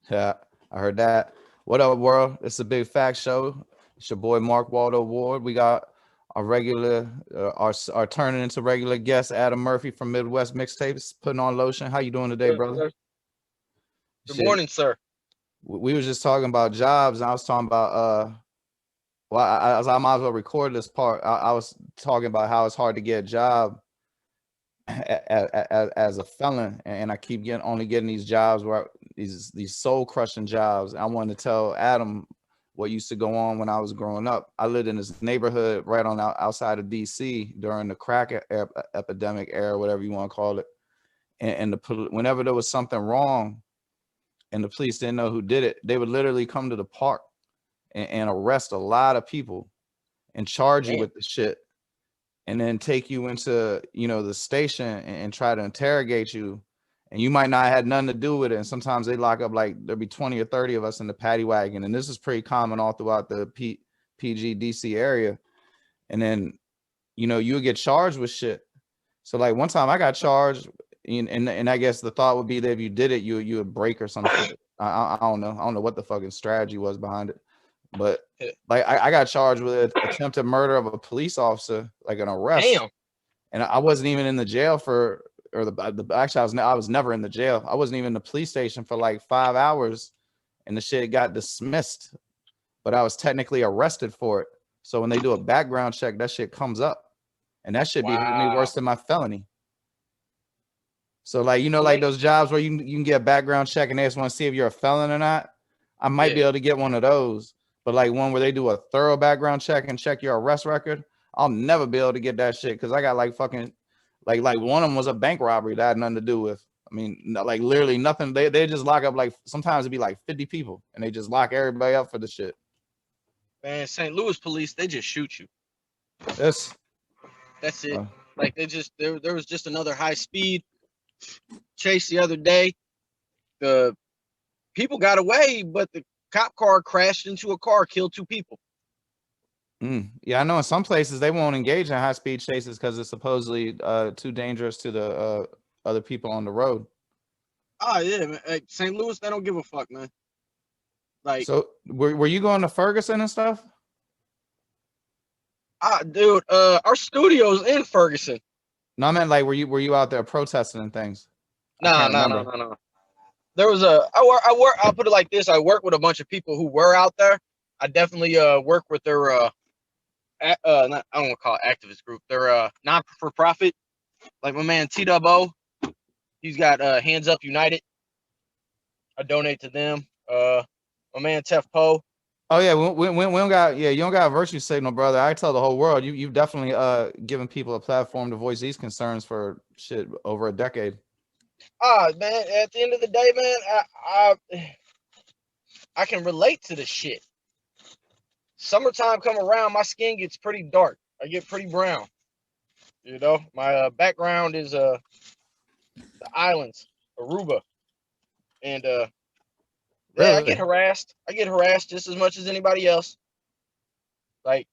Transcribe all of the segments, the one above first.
Yeah, I heard that. What up, world? It's a big fact show. It's your boy Mark Waldo Ward. We got our regular, our turning into regular guest Adam Murphy from Midwest Mixtapes, putting on lotion. How you doing today, Yes, brother? sir. Good Shit, morning, sir. we was just talking about jobs, and I was talking about well, I might as well record this part. I was talking about how it's hard to get a job as a felon, and I keep getting these jobs where these soul crushing jobs. I wanted to tell Adam what used to go on when I was growing up. I lived in this neighborhood right on outside of DC during the crack epidemic era, whatever you want to call it. And whenever there was something wrong and the police didn't know who did it, they would literally come to the park and arrest a lot of people and charge you Damn. with the shit, and then take you into the station and try to interrogate you, and you might not have had nothing to do with it. And sometimes they lock up, like there'll be 20 or 30 of us in the paddy wagon, and this is pretty common all throughout the PG DC area. And then you would get charged with shit. So like one time I got charged, and I guess the thought would be that if you did it, you would break or some shit. I don't know what the fucking strategy was behind it. But like I got charged with attempted murder of a police officer, like an arrest, Damn. and I wasn't even in the jail for, or the actually I was never in the jail. I wasn't even in the police station for like 5 hours, and the shit got dismissed. But I was technically arrested for it. So when they do a background check, that shit comes up, and that should be hitting me Wow. worse than my felony. So like I like mean, those jobs where you can get a background check and they just want to see if you're a felon or not. I might yeah. be able to get one of those, but like one where they do a thorough background check and check your arrest record, I'll never be able to get that shit because I got like fucking like one of them was a bank robbery that had nothing to do with. I mean, like literally nothing. They just lock up, like sometimes it'd be like 50 people and they just lock everybody up for the shit. Man, St. Louis police, they just shoot you. This That's it. uh, Like they just there was just another high speed chase the other day. The people got away, but the cop car crashed into a car, killed two people. yeah, I know in some places they won't engage in high speed chases because it's supposedly too dangerous to the other people on the road. Ah, yeah, man. Like, St. Louis, they don't give a fuck, man. Like, So were you going to Ferguson and stuff? dude, our studio's in Ferguson. No, I meant like were you out there protesting and things? I Nah, can't nah, nah, remember. nah, nah. There was a I'll put it like this. I work with a bunch of people who were out there. I definitely work with their not, I don't want to call it activist group. They're non for profit. Like my man T Dub, he's got Hands Up United. I donate to them. My man Tef Poe. Oh yeah, we don't got, yeah, you don't got a virtue signal, brother. I tell the whole world you've definitely given people a platform to voice these concerns for shit over a decade. Man, at the end of the day, man, I can relate to the shit. Summertime come around, my skin gets pretty dark. I get pretty brown. You know, my background is the islands, Aruba, and yeah, Really? I get harassed just as much as anybody else. Like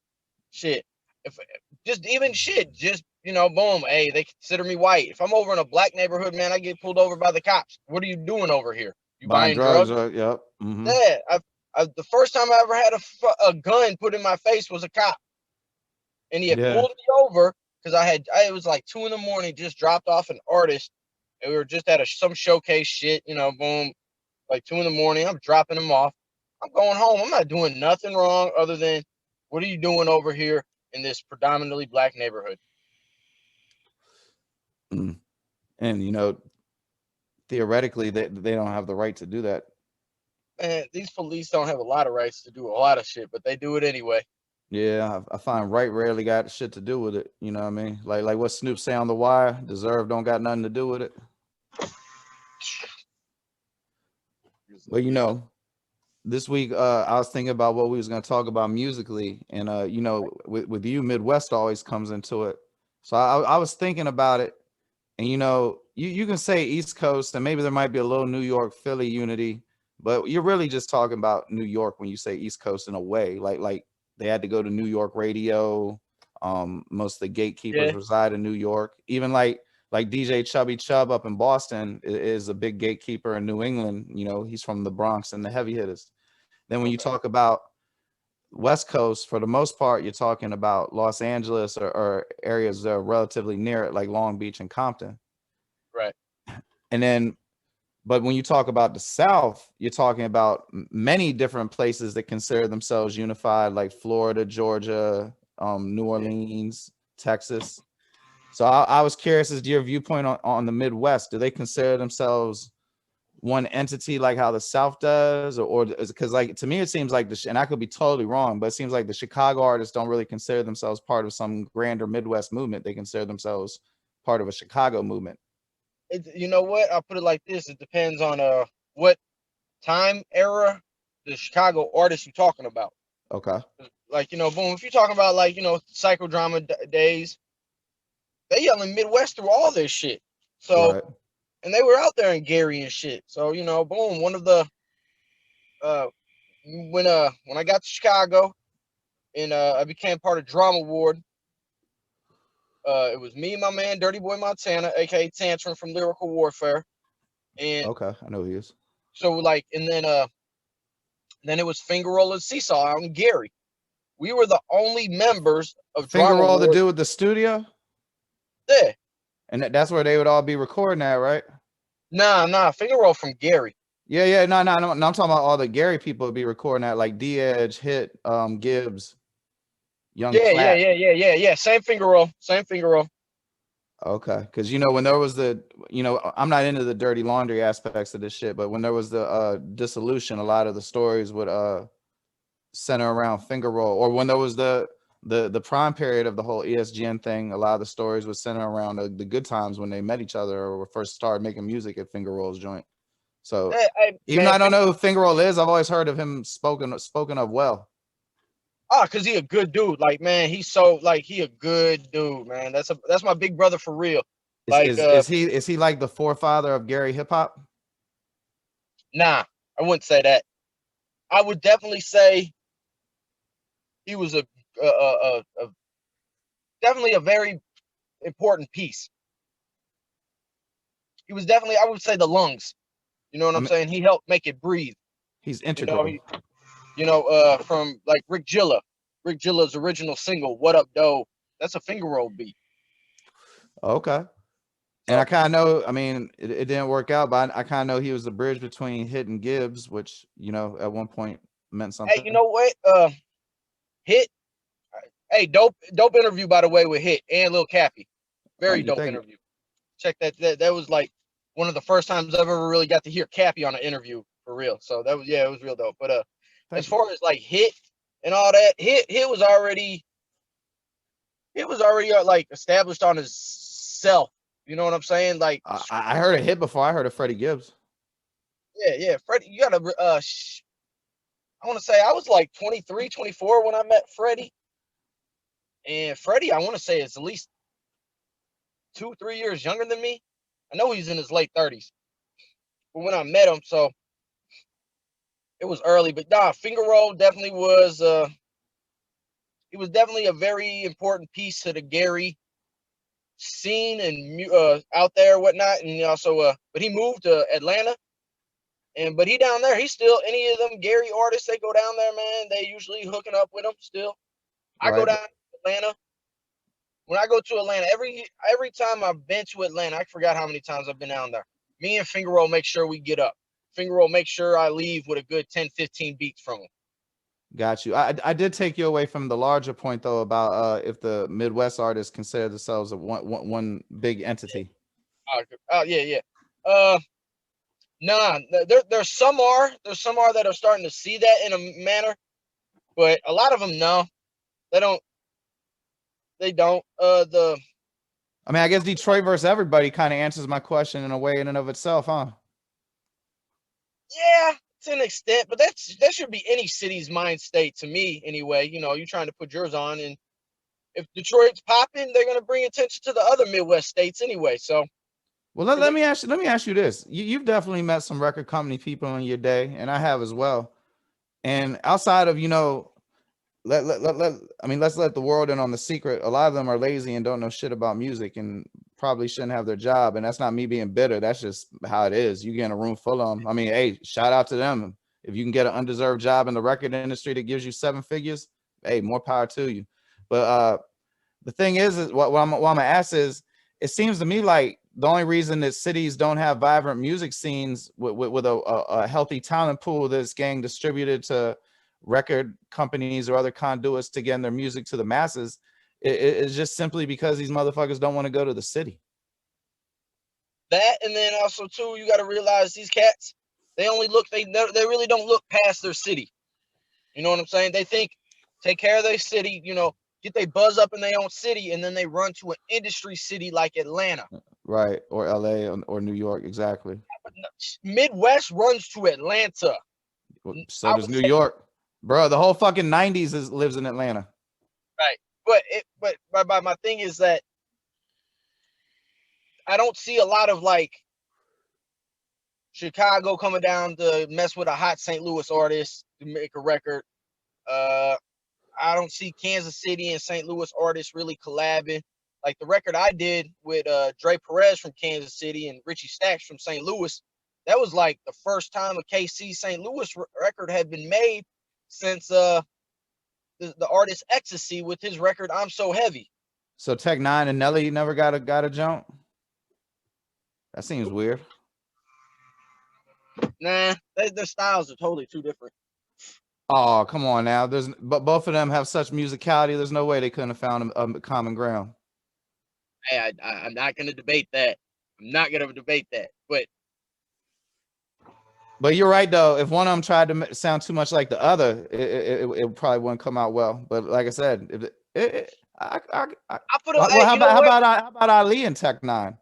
shit. If just even shit, just boom. Hey, they consider me white. If I'm over in a black neighborhood, man, I get pulled over by the cops. What are you doing over here? You Buying buying drugs, drugs? right? Yep. Mm-hmm. Yeah. The first time I ever had a gun put in my face was a cop, and he had Yeah. pulled me over because it was like 2 in the morning, just dropped off an artist, and we were just at some showcase shit. Boom, like 2 in the morning. I'm dropping him off. I'm going home. I'm not doing nothing wrong other than what are you doing over here in this predominantly black neighborhood? Mm. And theoretically they don't have the right to do that. Man, these police don't have a lot of rights to do a lot of shit, but they do it anyway. Yeah, I find right rarely got shit to do with it. You know what I mean? Like what Snoop say on The Wire, deserve don't got nothing to do with it. But Yeah. this week I was thinking about what we was gonna talk about musically, and with you, Midwest always comes into it. So I was thinking about it, and you can say East Coast, and maybe there might be a little New York Philly unity, but you're really just talking about New York when you say East Coast in a way. Like they had to go to New York radio. Most of the gatekeepers Yeah. reside in New York. Even like like DJ Chubby Chub up in Boston is a big gatekeeper in New England. You know, he's from the Bronx and the heavy hitters. Then when you talk about West Coast, for the most part, you're talking about Los Angeles or areas that are relatively near it, like Long Beach and Compton. Right. And then, but when you talk about the South, you're talking about many different places that consider themselves unified, like Florida, Georgia, New Orleans, Texas. So I was curious as to your viewpoint on the Midwest. Do they consider themselves one entity like how the South does, or because like to me it seems like and I could be totally wrong, but it seems like the Chicago artists don't really consider themselves part of some grander Midwest movement. They consider themselves part of a Chicago movement. You know what? I'll put it like this: it depends on what time era the Chicago artists you're talking about. Okay. Like, you know, boom. If you're talking about like, you know, psychodrama days, they yelling Midwest through all this shit. So, Right. and they were out there in Gary and shit. So, you know, boom. One of the when I got to Chicago and I became part of Drama Ward. It was me and my man Dirty Boy Montana, aka Tantrum from Lyrical Warfare, and Okay, I know who he is. so like, and then it was Finger Roll and Seesaw out in Gary. We were the only members of Finger Drama Roll to Ward do with the studio, there. and that's where they would all be recording at, right? Nah, Finger Roll from Gary. Yeah, no, I'm talking about all the Gary people would be recording at, like D-Edge, Hit, Gibbs, Young Clap. Yeah. Same Finger Roll. Okay, because you know when there was I'm not into the dirty laundry aspects of this shit, but when there was the dissolution, a lot of the stories would center around Finger Roll, or when there was the prime period of the whole ESGN thing, a lot of the stories would center around the good times when they met each other or first started making music at Finger Roll's joint. So even though I don't know who Finger Roll is, I've always heard of him spoken of well. Cause he a good dude. Like, man, he a good dude, man. That's my big brother for real. Like, Is he like the forefather of Gary hip hop? Nah, I wouldn't say that. I would definitely say he was definitely a very important piece. He was definitely, I would say, the lungs. You know what I'm saying? He helped make it breathe. He's integral. From like Rick Gilla's original single, "What Up, Doe." That's a Finger Roll beat. Okay. And I kind of know, I mean, it didn't work out, but I kind of know he was the bridge between Hit and Gibbs, which, you know, at one point meant something. Hey, you know what? Hit. Hey, dope interview, by the way, with Hit and Lil Cappy. Very dope interview. Check that. That was like one of the first times I've ever really got to hear Cappy on an interview for real. So that was, yeah, it was real dope. But as far as like Hit and all that, Hit was already like established on his self. You know what I'm saying? Like, I heard a Hit before I heard of Freddie Gibbs. Yeah. Freddie, you gotta I want to say I was like 23, 24 when I met Freddie. And Freddie, I want to say, is at least 2-3 years younger than me. I know he's in his late 30s. But when I met him, so it was early. But nah, Finger Roll definitely was he was definitely a very important piece to the Gary scene and out there and whatnot. And also but he moved to Atlanta. But he down there, he's still, any of them Gary artists, they go down there, man, they usually hooking up with him still. I go down to Atlanta. When I go to Atlanta, every time I've been to Atlanta, I forgot how many times I've been down there. Me and Finger Roll make sure we get up. Finger Roll make sure I leave with a good 10, 15 beats from him. Got you. I did take you away from the larger point though about if the Midwest artists consider themselves one big entity. Yeah. Nah, there's some that are starting to see that in a manner, but a lot of them no, they don't. I mean, I guess Detroit versus everybody kind of answers my question in a way in and of itself, huh? Yeah, to an extent, but that should be any city's mind state to me anyway. You know, you're trying to put yours on, and if Detroit's popping, they're gonna bring attention to the other Midwest states anyway. So, well, let me ask you this: you've definitely met some record company people in your day, and I have as well. And outside of let's let the world in on the secret. A lot of them are lazy and don't know shit about music, and probably shouldn't have their job. And that's not me being bitter. That's just how it is. You get in a room full of them. I mean, hey, shout out to them. If you can get an undeserved job in the record industry that gives you 7 figures, hey, more power to you. But the thing is what I'm gonna ask is, it seems to me like the only reason that cities don't have vibrant music scenes with a healthy talent pool that's getting distributed to record companies or other conduits to get their music to the masses, it's just simply because these motherfuckers don't want to go to the city. That, and then also too, you got to realize these cats, they only look, they really don't look past their city. You know what I'm saying? They think, take care of their city, you know, get they buzz up in their own city, and then they run to an industry city like Atlanta. Right, or LA or New York, exactly. Midwest runs to Atlanta. So does New York. Bro, the whole fucking 90s lives in Atlanta. Right. But my thing is that I don't see a lot of like Chicago coming down to mess with a hot St. Louis artist to make a record. I don't see Kansas City and St. Louis artists really collabing. Like the record I did with Dre Perez from Kansas City and Richie Stacks from St. Louis, that was like the first time a KC St. Louis record had been made since the artist Ecstasy with his record I'm So Heavy. So Tech Nine and Nelly never got a jump? That seems weird. Nah, their styles are totally too different. Oh, come on now. But both of them have such musicality. There's no way they couldn't have found a common ground. Hey, I'm not going to debate that. I'm not going to debate that. But you're right though. If one of them tried to sound too much like the other, it probably wouldn't come out well. But like I said, how about Ali and Tech Nine?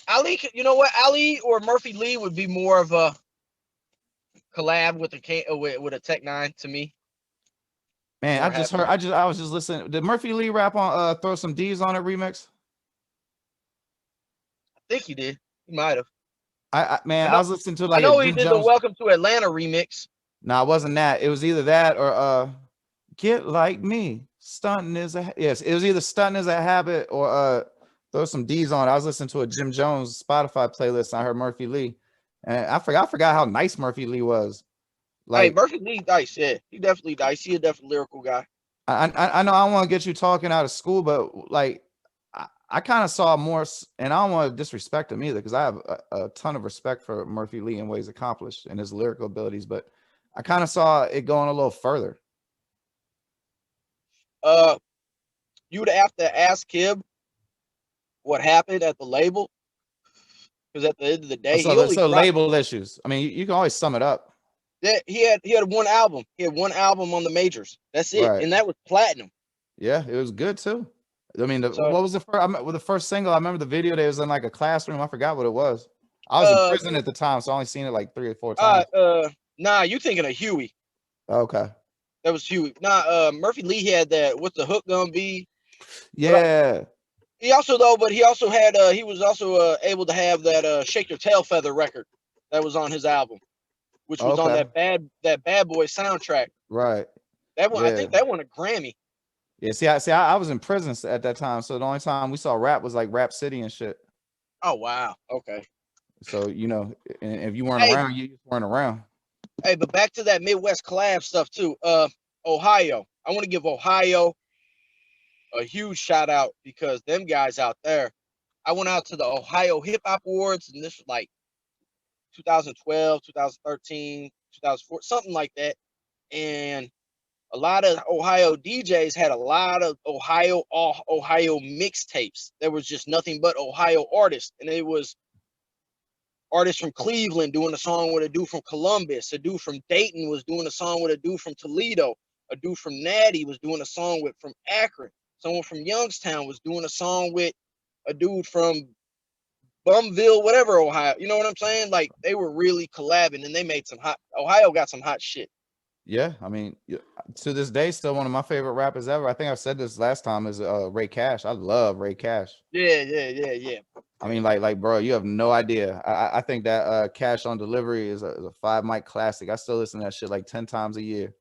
Ali, you know what? Ali or Murphy Lee would be more of a collab with a Tech Nine to me. Man, I was just listening. Did Murphy Lee rap on Throw Some D's on it remix? I think he did. He might have. I was listening to like I know he did the Welcome to Atlanta remix. No, it wasn't that. It was either that or Get Like Me. Stunting is a yes. It was either Stunting is a Habit or Throw Some D's on. I was listening to a Jim Jones Spotify playlist. And I heard Murphy Lee, and I forgot how nice Murphy Lee was. Like, hey, Murphy Lee nice. Yeah, he definitely nice. He a definitely lyrical guy. I know I don't want to get you talking out of school, but like I kind of saw more, and I don't want to disrespect him either because I have a ton of respect for Murphy Lee and what he's accomplished and his lyrical abilities, but I kind of saw it going a little further. You would have to ask him what happened at the label, because at the end of the day, so label issues. I mean, you can always sum it up. Yeah, he had one album. He had one album on the majors. That's it, right. And that was platinum. Yeah, it was good too. I mean, what was the first single? I remember the video. They was in like a classroom. I forgot what it was. I was in prison at the time, so I only seen it like 3 or 4 times. Nah, you thinking of Huey? Okay, that was Huey. Nah, Murphy Lee had that. What's the hook gonna be? Yeah. He also had he was also able to have that Shake Your Tail Feather record that was on his album, which was on that Bad Boy soundtrack. Right. That one, I think that won a Grammy. Yeah. I was in prison at that time, so the only time we saw rap was like Rap City and shit. Oh wow. Okay. So you know, if you weren't around, you just weren't around. Hey, but back to that Midwest collab stuff too. Ohio. I want to give Ohio a huge shout out because them guys out there. I went out to the Ohio Hip Hop Awards, and this was like 2012, 2013, 2004, something like that. And a lot of Ohio DJs had a lot of Ohio mixtapes. There was just nothing but Ohio artists, and it was artists from Cleveland doing a song with a dude from Columbus. A dude from Dayton was doing a song with a dude from Toledo. A dude from Natty was doing a song from Akron. Someone from Youngstown was doing a song with a dude from Bumville, whatever, Ohio. You know what I'm saying? Like, they were really collabing, and they made Ohio got some hot shit. Yeah, I mean, to this day, still one of my favorite rappers ever. I think I've said this last time is Ray Cash. I love Ray Cash. Yeah. I mean, like, bro, you have no idea. I think that Cash on Delivery is a 5 mic classic. I still listen to that shit like 10 times a year.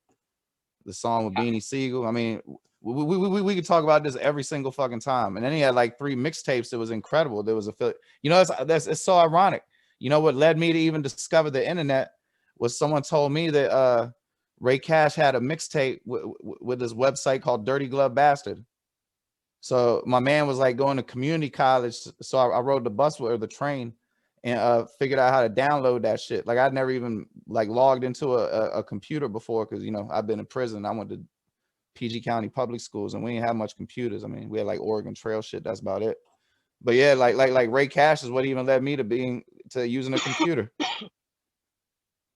The song with Beanie Siegel. I mean, We could talk about this every single fucking time. And then he had like 3 mixtapes that was incredible. There was it's so ironic. You know what led me to even discover the internet was someone told me that Ray Cash had a mixtape with this website called Dirty Glove Bastard. So my man was like going to community college. So I rode the bus or the train and figured out how to download that shit. Like I'd never even like logged into a computer before because, you know, I've been in prison. I went to PG County public schools and we didn't have much computers. I mean, we had like Oregon Trail shit. That's about it. But yeah, like Ray Cash is what even led me to using a computer.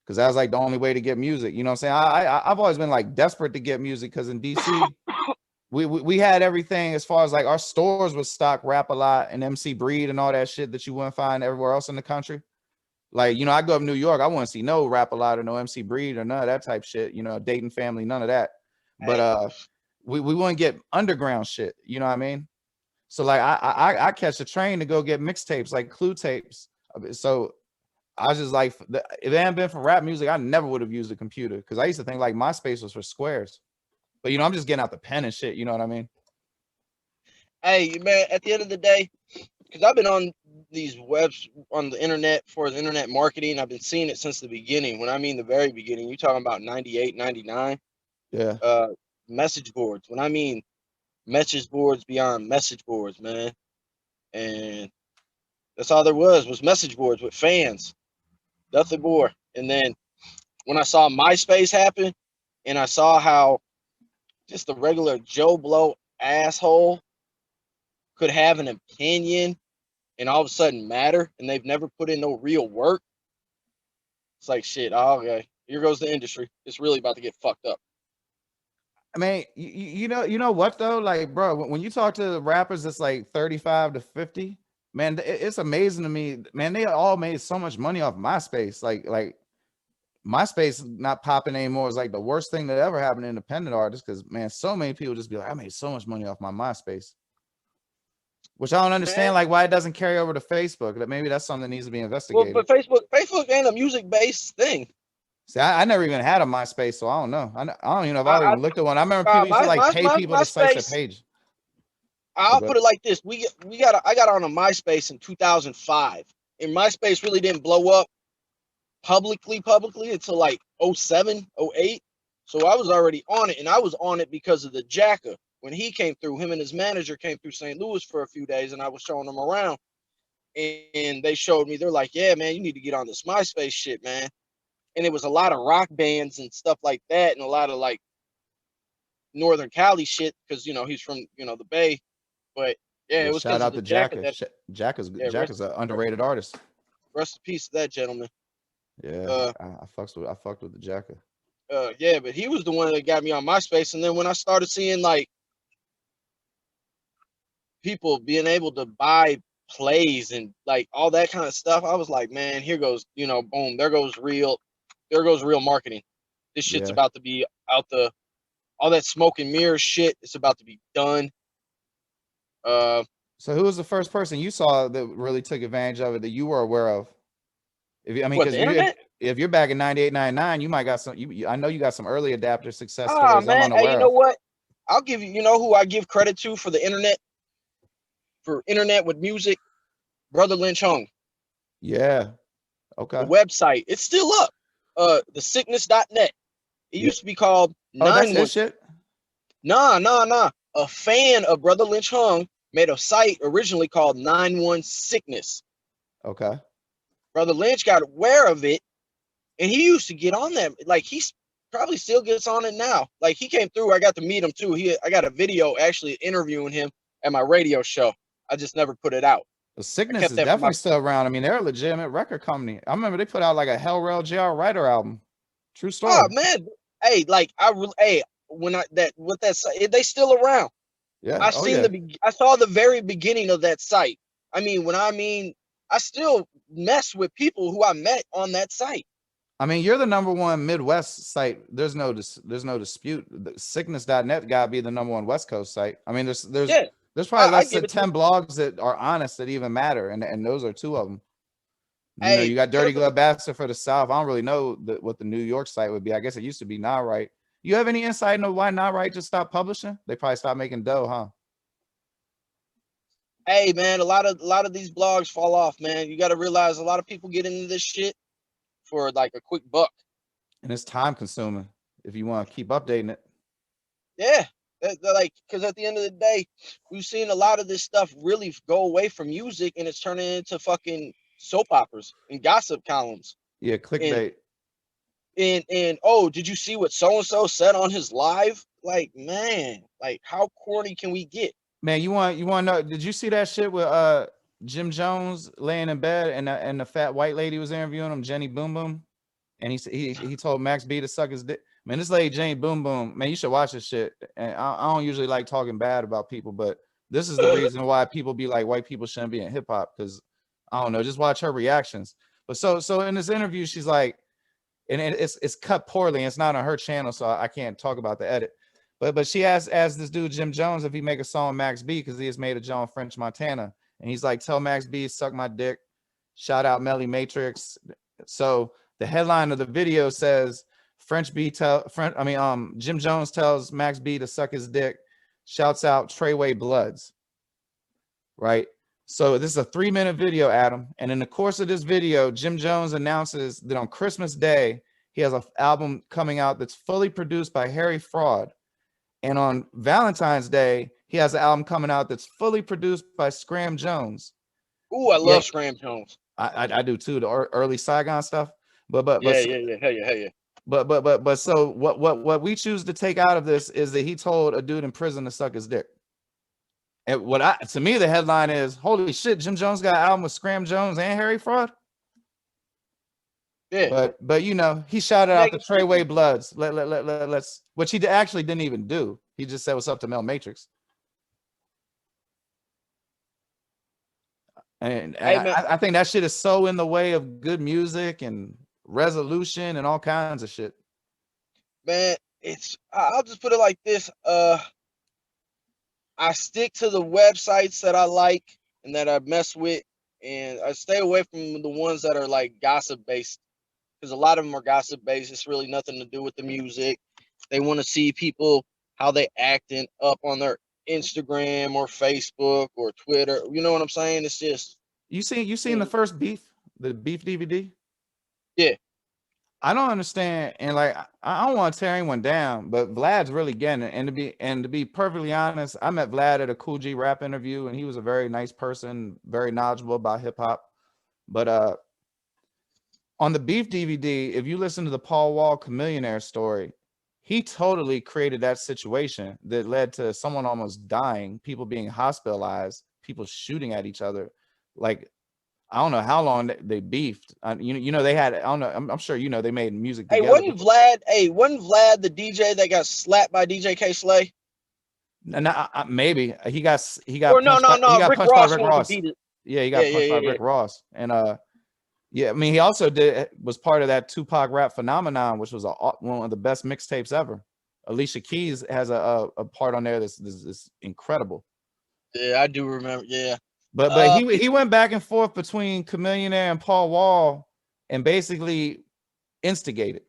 Cause that was like the only way to get music. You know what I'm saying? I've always been like desperate to get music because in DC, we had everything as far as like our stores would stock Rap A Lot and MC Breed and all that shit that you wouldn't find everywhere else in the country. Like, you know, I go up to New York, I wouldn't see no Rap A Lot or no MC Breed or none of that type shit, you know, Dayton Family, none of that. But we wouldn't get underground shit, you know what I mean? So like I catch a train to go get mixtapes, like Clue tapes. So I was just like, if it hadn't been for rap music, I never would have used a computer because I used to think like MySpace was for squares. But you know, I'm just getting out the pen and shit. You know what I mean? Hey, man, at the end of the day, because I've been on these webs on the internet for the internet marketing, I've been seeing it since the beginning. When I mean the very beginning, you're talking about 98, 99. Yeah. Message boards. When I mean message boards beyond message boards, man. And that's all there was message boards with fans. Nothing more. And then when I saw MySpace happen and I saw how just the regular Joe Blow asshole could have an opinion and all of a sudden matter and they've never put in no real work, it's like shit. Oh, okay, here goes the industry. It's really about to get fucked up. I mean, you know what though? Like, bro, when you talk to the rappers that's like 35 to 50, man, it's amazing to me. Man, they all made so much money off MySpace. Like MySpace not popping anymore is like the worst thing that ever happened to independent artists because man, so many people just be like, I made so much money off my MySpace. Which I don't understand, Man, like why it doesn't carry over to Facebook. That maybe that's something that needs to be well, investigated. but Facebook ain't a music based thing. See, I never even had a MySpace, so I don't know. I don't even know if I I, even looked at one. I remember I people used to like pay people to slice their MySpace. page. I'll put it like this: I got on a MySpace in 2005, and MySpace really didn't blow up publicly until like 07, 08. So I was already on it, and I was on it because of the Jacker. When he came through, him and his manager came through St. Louis for a few days, and I was showing them around. And they showed me, they're like, yeah, man, you need to get on this MySpace shit, man. And it was a lot of rock bands and stuff like that, and a lot of like Northern Cali shit, because you know he's from the Bay. But yeah, Well, it was shout because of out the to Jacker. Jack is an underrated artist. Rest in peace to that gentleman. Yeah, I fucked with the Jacker. Yeah, but he was the one that got me on MySpace, and then when I started seeing like people being able to buy plays and like all that kind of stuff, I was like, man, here goes, boom, there goes real marketing. This shit's Yeah. about to be out all that smoke and mirror shit. It's about to be done. So who was the first person you saw that really took advantage of it that you were aware of? What, Because the internet? if you're back in 98, 99, you might got some. I know you got some early adapter success Ah, stories I'm man, hey, you unaware know of. what? I'll give you know who I give credit to for the internet, for internet with music? Brotha Lynch Hung. Yeah. Okay. The website, it's still up. The sickness.net. It Yeah. used to be called Oh, that's his shit. Nah. A fan of Brotha Lynch Hung made a site originally called 91 Sickness. Okay. Brotha Lynch got aware of it, and he used to get on that. Like, he probably still gets on it now. Like, he came through. I got to meet him too. I got a video actually interviewing him at my radio show. I just never put it out. The Sickness is definitely still around. I mean, they're a legitimate record company. I remember they put out like a Hell Rail JR Writer album. True story. Oh man, hey, like they still around. Yeah. I saw the very beginning of that site. I still mess with people who I met on that site. I mean, you're the #1 Midwest site. There's no dispute. The sickness.net gotta be the #1 West Coast site. I mean, there's probably less than 10 blogs that are honest that even matter, and those are 2 of them. You know, you got Dirty Glove Bastard for the South. I don't really know what the New York site would be. I guess it used to be Now Right. You have any insight into why Not Right just stopped publishing? They probably stopped making dough, huh? Hey man, a lot of these blogs fall off, man. You got to realize a lot of people get into this shit for like a quick buck. And it's time consuming if you want to keep updating it. Yeah, like because at the end of the day, we've seen a lot of this stuff really go away from music, and it's turning into fucking soap operas and gossip columns. Yeah, clickbait. And oh, did you see what so and so said on his live? Like, man, like how corny can we get? Man, you want to know? Did you see that shit with Jim Jones laying in bed and the fat white lady was interviewing him, Jenny Boom Boom, and he told Max B to suck his dick. Man, this lady Jenny Boom Boom, man, you should watch this shit. And I don't usually like talking bad about people, but this is the reason why people be like white people shouldn't be in hip hop, because I don't know, just watch her reactions. But so in this interview, she's like, and it's cut poorly, and it's not on her channel, so I can't talk about the edit. But she asked this dude Jim Jones if he make a song with Max B, because he has made a John French Montana, and he's like, tell Max B suck my dick, shout out Melly Matrix. So the headline of the video says Jim Jones tells Max B to suck his dick, shouts out Treyway Bloods, right? So this is a 3-minute video, Adam, and in the course of this video, Jim Jones announces that on Christmas Day he has an album coming out that's fully produced by Harry Fraud. And on Valentine's Day, he has an album coming out that's fully produced by Scram Jones. Ooh, I love Scram Jones. I do too, the early Saigon stuff. But hell yeah. But so what we choose to take out of this is that he told a dude in prison to suck his dick. And to me, the headline is, holy shit, Jim Jones got an album with Scram Jones and Harry Fraud. Yeah. But you know, he shouted out the Treyway Bloods. Let's, which he actually didn't even do. He just said what's up to Mel Matrix. And hey, I think that shit is so in the way of good music and resolution and all kinds of shit. Man, I'll just put it like this. I stick to the websites that I like and that I mess with, and I stay away from the ones that are like gossip based, because a lot of them are gossip based. It's really nothing to do with the music. They want to see people how they acting up on their Instagram or Facebook or Twitter. You know what I'm saying? It's just you seen the first the Beef DVD? Yeah. I don't understand, and like I don't want to tear anyone down, but Vlad's really getting it. And to be perfectly honest, I met Vlad at a Cool G Rap interview, and he was a very nice person, very knowledgeable about hip hop. But on the Beef DVD, if you listen to the Paul Wall Chameleonaire story, he totally created that situation that led to someone almost dying, people being hospitalized, people shooting at each other. Like, I don't know how long they beefed. You know, they had, I don't know, I'm sure you know, they made music together. Wasn't Vlad the DJ that got slapped by DJ K Slay? No, maybe he got or no, Rick Ross by Rick Ross. Yeah, he got punched by Rick Ross. And yeah, I mean, he also was part of that Tupac rap phenomenon, which was one of the best mixtapes ever. Alicia Keys has a part on there that's incredible. Yeah, I do remember. Yeah. But he went back and forth between Chameleonaire and Paul Wall and basically instigated.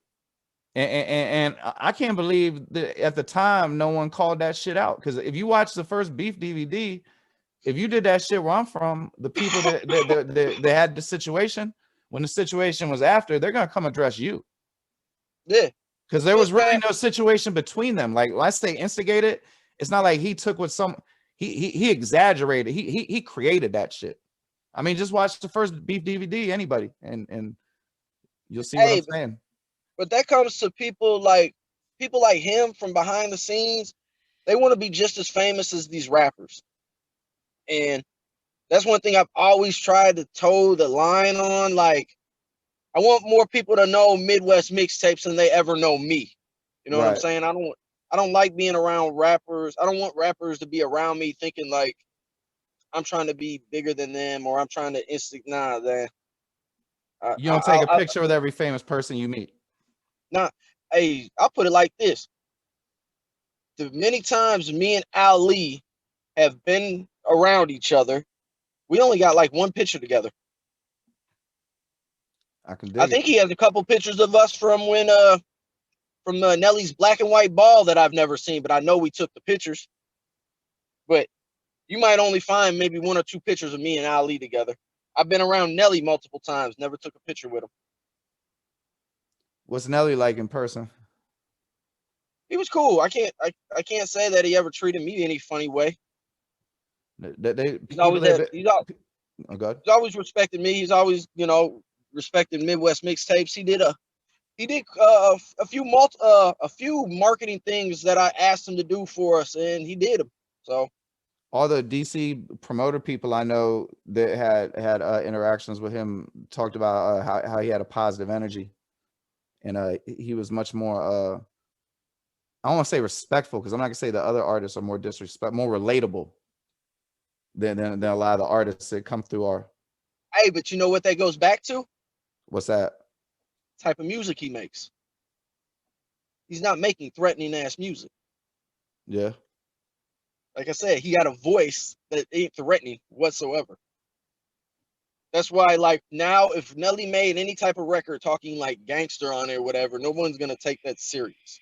And I can't believe that at the time no one called that shit out. Because if you watch the first Beef DVD, if you did that shit where I'm from, the people that had the situation, when the situation was after, they're gonna come address you. Yeah. Because there was really no situation between them. Like when I say instigated, it's not like he took what he exaggerated. He created that shit. I mean, just watch the first Beef DVD, anybody, and you'll see what I'm saying. But that comes to people like him from behind the scenes. They want to be just as famous as these rappers. And that's one thing I've always tried to toe the line on. Like, I want more people to know Midwest Mixtapes than they ever know me. You know what I'm saying? I don't like being around rappers. I don't want rappers to be around me thinking like I'm trying to be bigger than them or I'm trying to nah, then. You don't take a picture with every famous person you meet. Nah, hey, I'll put it like this. The many times me and Ali have been around each other, we only got like one picture together. I think he has a couple pictures of us from when from Nelly's black and white ball that I've never seen, but I know we took the pictures. But you might only find maybe 1 or 2 pictures of me and Ali together. I've been around Nelly multiple times, never took a picture with him. What's Nelly like in person? He was cool. I can't say that he ever treated me any funny way. He's always Oh, God. He's always respected me. He's always, respected Midwest Mixtapes. He did a few marketing things that I asked him to do for us, and he did them. So all the DC promoter people I know that had interactions with him talked about how he had a positive energy, and he was much more I don't want to say respectful, because I'm not gonna say the other artists are more more relatable than a lot of the artists that come through our. Hey, but you know what that goes back to? What's that? Type of music he makes. He's not making threatening ass music. Yeah. Like I said, he got a voice that ain't threatening whatsoever. That's why, like, now, if Nelly made any type of record talking like gangster on it or whatever, no one's gonna take that serious.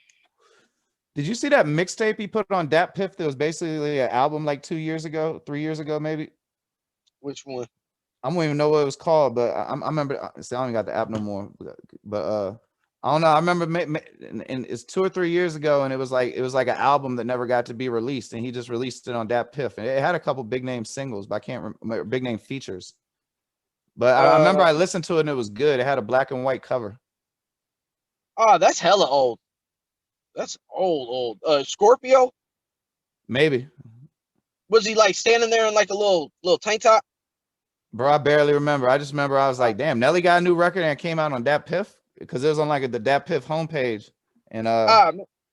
Did you see that mixtape he put on Dat Piff that was basically an album like 2 years ago, 3 years ago, maybe? Which one? I don't even know what it was called, but I remember. See, I don't even got the app no more. But I don't know. I remember, and it's 2 or 3 years ago, and it was like an album that never got to be released, and he just released it on Dat Piff, and it had a couple big name singles, but I can't remember big name features. But I remember I listened to it and it was good. It had a black and white cover. Oh, that's hella old. That's old. Scorpio? Maybe. Was he like standing there in like a little tank top? Bro, I barely remember. I just remember I was like, damn, Nelly got a new record and it came out on Dat Piff, because it was on like the Dat Piff homepage. And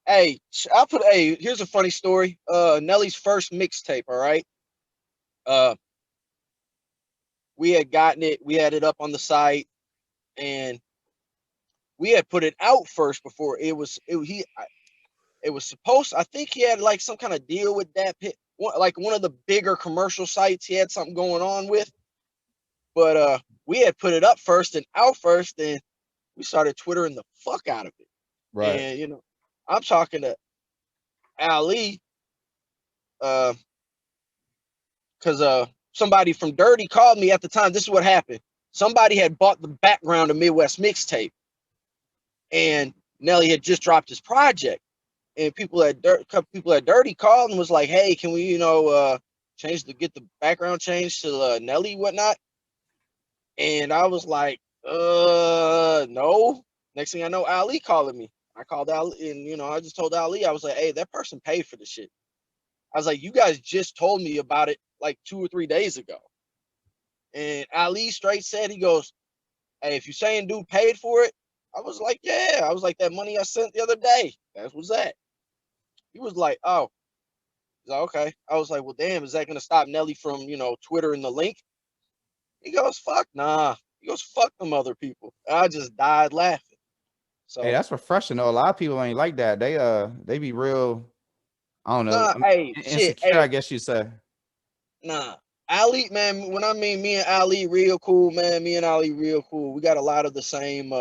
hey, here's a funny story. Nelly's first mixtape, all right? We had gotten it, we had it up on the site, and we had put it out first before it was supposed. I think he had like some kind of deal with that pit, like one of the bigger commercial sites. He had something going on with, but we had put it up first and out first, and we started twittering the fuck out of it. Right. And I'm talking to Ali, because somebody from Dirty called me at the time. This is what happened. Somebody had bought the background of Midwest Mixtape, and Nelly had just dropped his project, and people at Dirty called and was like, "Hey, can we, get the background changed to Nelly, whatnot?" And I was like, no. Next thing I know, Ali calling me. I called Ali, and I just told Ali, I was like, "Hey, that person paid for the shit." I was like, "You guys just told me about it like 2 or 3 days ago." And Ali straight said, he goes, "Hey, if you saying dude paid for it," I was like, "Yeah." I was like, "That money I sent the other day, that was that." He was like, "Oh." He's like, "Okay." I was like, "Well, damn, is that gonna stop Nelly from, Twitter and the link?" He goes, "Fuck nah." He goes, "Fuck them other people." I just died laughing. So hey, that's refreshing though. A lot of people ain't like that. They be real, I don't know, insecure, I guess you say. Nah. Ali, man, when I mean me and Ali real cool, man, me and Ali real cool. We got a lot of the same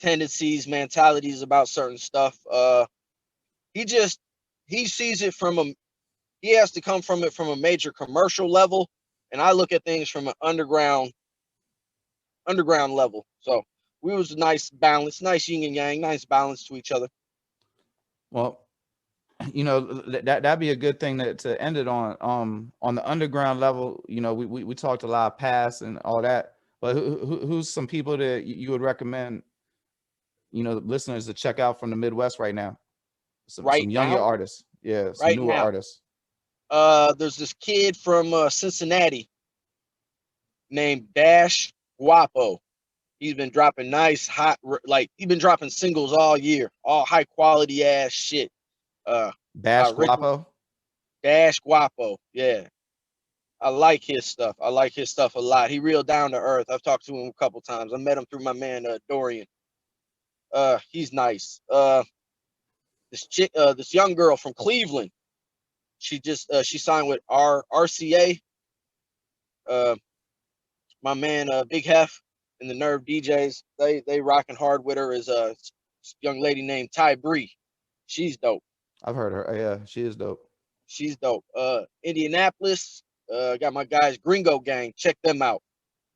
tendencies, mentalities about certain stuff. He sees it he has to come from it from a major commercial level, and I look at things from an underground level. So we was a nice balance, nice yin and yang, nice balance to each other. Well, that'd be a good thing to end it on the underground level. We talked a lot of past and all that, but who's some people that you would recommend, listeners to check out from the Midwest right now? Some younger artists. Yeah, some newer artists. There's this kid from Cincinnati named Dash Guapo. He's been dropping nice, hot, he's been dropping singles all year, all high quality ass shit. Dash Guapo? Dash Guapo, yeah. I like his stuff. I like his stuff a lot. He real down to earth. I've talked to him a couple times. I met him through my man Dorian. He's nice. This young girl from Cleveland. She just she signed with RCA. My man Big Hef and the Nerve DJs. They rocking hard with her. Is young lady named Ty Bree. She's dope. I've heard her. Yeah, she is dope. She's dope. Indianapolis, got my guys Gringo Gang. Check them out.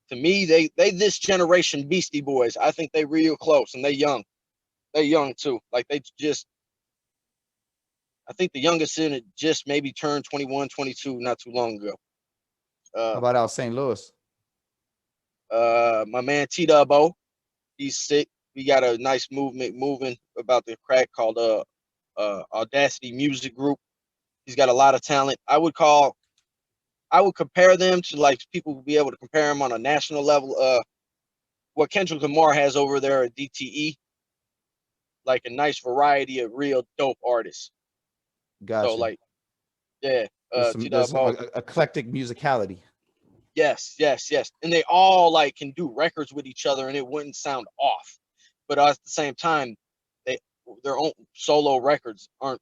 To me, they this generation Beastie Boys. I think they real close and they young. They young too. Like they just, I think the youngest in it just maybe turned 21, 22 not too long ago. How about out St. Louis? My man T Dubbo, he's sick. We got a nice movement moving about the crack called Audacity Music Group. He's got a lot of talent. I would compare them to like people would be able to compare them on a national level. What Kendrick Lamar has over there at DTE, like a nice variety of real dope artists. Gotcha. So like, yeah, there's some eclectic musicality. Yes, and they all like can do records with each other, and it wouldn't sound off. But at the same time, their own solo records aren't.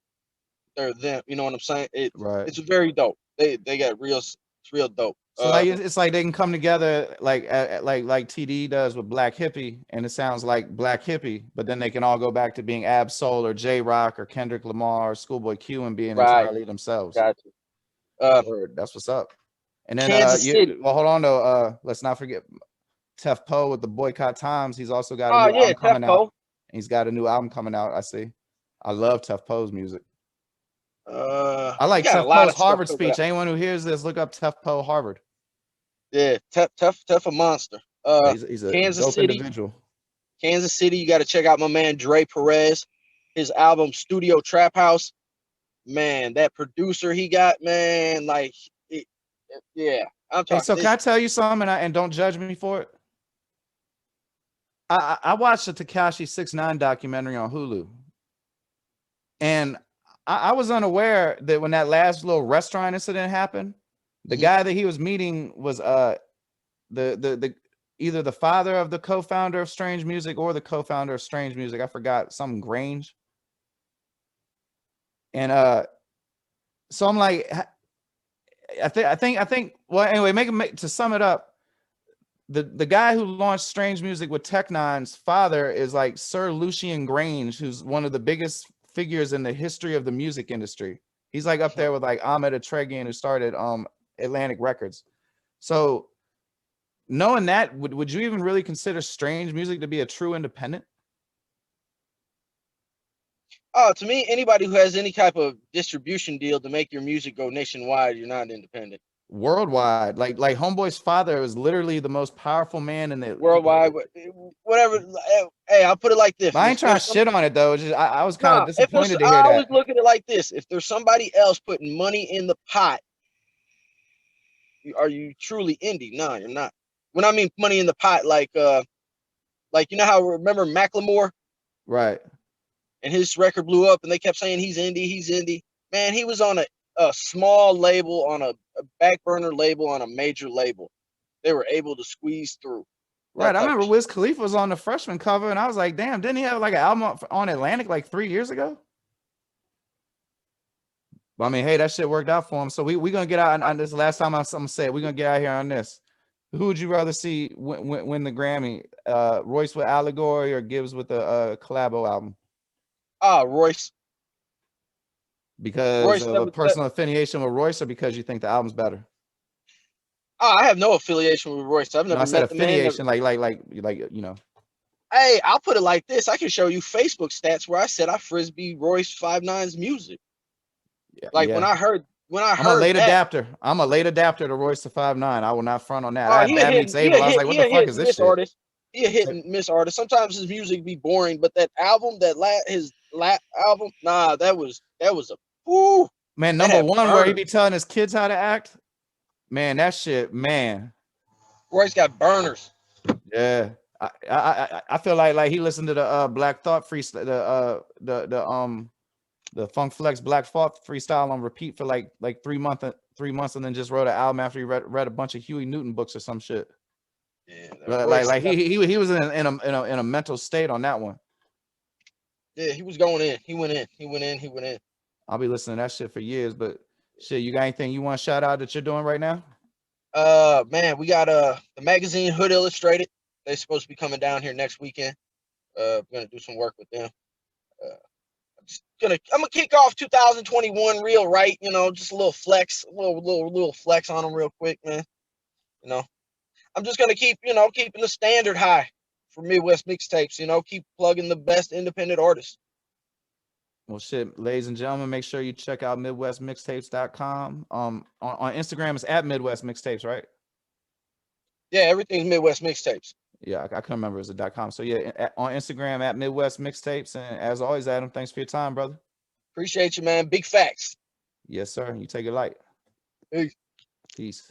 They're them. You know what I'm saying? Right. It's very dope. They got real. It's real dope. So like it's like they can come together like TD does with Black Hippie, and it sounds like Black Hippie, but then they can all go back to being Ab Soul or J Rock or Kendrick Lamar or Schoolboy Q and being entirely themselves. Gotcha. That's what's up. And then City. well, hold on though. Let's not forget Tef Poe with the Boycott Times. He's also got a new album coming out. And he's got a new album coming out. I see. I love Tef Poe's music. I like Tef Poe's Harvard speech. Anyone who hears this, look up Tef Poe Harvard. Yeah, Tef a monster. He's a Kansas dope City. Individual. Kansas City, you got to check out my man Dre Perez. His album Studio Trap House. Man, that producer he got, man, like, yeah. I'm talking. Hey, so can I tell you something, and don't judge me for it? I watched the Tekashi 6ix9ine documentary on Hulu, and I was unaware that when that last little restaurant incident happened, the guy that he was meeting was the either the father of the co-founder of Strange Music or the co-founder of Strange Music. I forgot, some Grange. And so I'm like, I think. Well, anyway, to sum it up, the guy who launched Strange Music with Tech Nine's father is like Sir Lucian Grange, who's one of the biggest figures in the history of the music industry. He's like up there with like Ahmed Atregian, who started Atlantic Records. So knowing that, would you even really consider Strange Music to be a true independent? To me, anybody who has any type of distribution deal to make your music go nationwide, you're not independent. Worldwide, like Homeboy's father was literally the most powerful man in the worldwide. Whatever. Hey, I'll put it like this. I ain't trying to shit on it though. Just, I was kind of disappointed to hear that. I always look at it like this: if there's somebody else putting money in the pot, are you truly indie? No, you're not. When I mean money in the pot, like you know how, remember Macklemore? Right. And his record blew up, and they kept saying he's indie. Man, he was on a small label, on a back burner label, on a major label. They were able to squeeze through. Right. I remember Wiz Khalifa was on the freshman cover, and I was like, damn, didn't he have like an album on Atlantic like 3 years ago? Well, I mean, hey, that shit worked out for him. So we're going to get out on this. Last time I'm saying we're going to get out here on this. Who would you rather see win the Grammy? Royce with Allegory or Gibbs with the collabo album? Royce. Because Royce, of a personal affiliation with Royce, or because you think the album's better? I have no affiliation with Royce. I've never met affiliation, the man. like you know. Hey, I'll put it like this. I can show you Facebook stats where I said I frisbee Royce 5'9's music. Yeah, when I heard I'm a late adapter. I'm a late adapter to Royce to 5'9. I will not front on that. I was like, what the fuck is this shit? Artist. He a hit and miss artist. Sometimes his music be boring, but that album, his album, nah, that was a woo. Man, number one, where he be telling his kids how to act. Man, that shit, man. Royce got burners. Yeah. I feel like he listened to the Black Thought freestyle, the Funk Flex Black Thought freestyle on repeat for like 3 months, and then just wrote an album after he read a bunch of Huey Newton books or some shit. Yeah, like he was in a mental state on that one. Yeah, he was going in. He went in. I'll be listening to that shit for years, but shit, you got anything you want to shout out that you're doing right now? Man, we got the magazine Hood Illustrated. They're supposed to be coming down here next weekend. Gonna do some work with them. I'm gonna kick off 2021 real right. You know, just a little flex, a little flex on them real quick, man. You know, I'm just gonna keep, keeping the standard high for Midwest Mixtapes. You know, keep plugging the best independent artists. Well, shit, ladies and gentlemen, make sure you check out MidwestMixtapes.com. On Instagram, it's at Midwest Mixtapes, right? Yeah, everything's Midwest Mixtapes. Yeah, I couldn't remember it was a .com. So yeah, on Instagram at Midwest Mixtapes. And as always, Adam, thanks for your time, brother. Appreciate you, man. Big facts. Yes, sir. You take it light. Peace. Peace.